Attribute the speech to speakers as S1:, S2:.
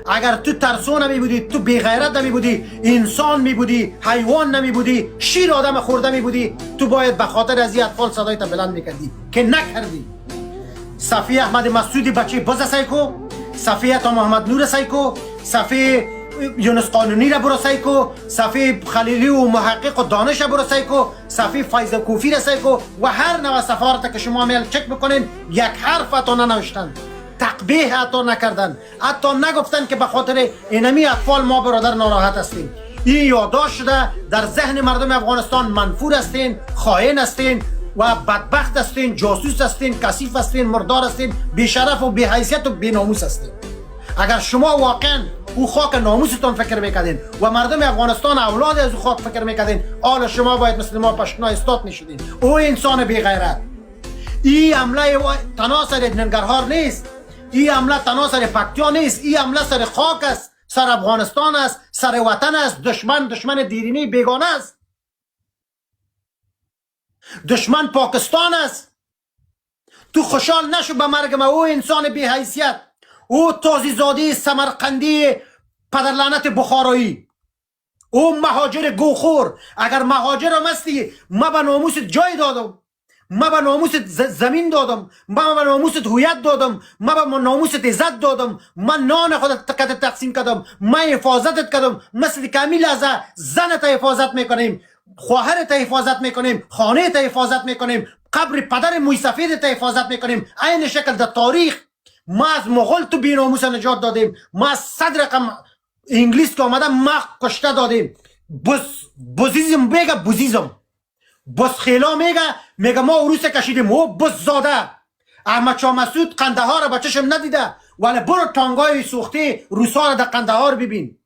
S1: اگر تو ترسو نمی بودی، تو بیغیرت نمی بودی، انسان می بودی، حیوان نمی بودی، شیر آدم خورده می بودی، تو باید به خاطر از این اطفال صدایت بلند میکردی که نکردی. صفی احمد مسعودی بچه بز سایکو، صفی عطا محمد نور سایکو، صفی یونس قانونی را برو سایکو، صفی خلیلی و محقق و دانش را برو سایکو، صفی فیض کوفی را سایکو و هر نوع سفارت که شما میل چک بکنین یک حرف حتی ننوشتن، تقبیح حتی نکردن، حتی نگفتن که به خاطر اینمی اطفال ما برادر ناراحت هستیم. این یادداشت شده در ذهن مردم افغانستان منفور هستین، خائن هستین و بدبخت هستین، جاسوس هستین، کثیف هستین، مردار هستین، بیشرف و بی‌حیثیت و بی‌ناموس هستین. اگر شما واقعا او خاک ناموستون فکر میکردین و مردم افغانستان اولاد از او خاک فکر میکردین، حالا شما باید مثل ما پشتنا استاد میشدین. او انسان بی‌غیرت. این حمله تنها سر ننگرهار نیست، این حمله تنها سر پکتیا نیست، این حمله سر خاک است، سر افغانستان است، سر وطن است. دشمن دیرینی بیگانه است، دشمن پاکستان است. تو خوشحال نشو به مرگ ما. او انسان بی حیثیت، او تازیزاده سمرقندی پدرلعنت بخارایی، او مهاجر گوخور. اگر مهاجر هم هستی، ما به ناموست جای دادم، ما به ناموست زمین دادم، ما به ناموست هویت دادم، ما به ناموست عزت دادم، من نان خودت تقسیم کردم، ما حفاظتت کردم. مثل کمیل از زنت حفاظت میکنیم، خواهرت حفاظت میکنیم، خانهت حفاظت میکنیم، قبر پدر موی سفیدت حفاظت میکنیم. این شکل در تاریخ ما از مغول تو بیناموس نجات دادیم، ما از 100 رقم انگلیس که آمده ما کشته دادیم. بوزیزم بگه، بوزیزم بس خیلا میگه ما عروس کشیدیم. او بس زاده احمد شاه مسعود قندهار را بچشم ندیده، ولی برو تانگای سوخته روسا را در قندهار ببین.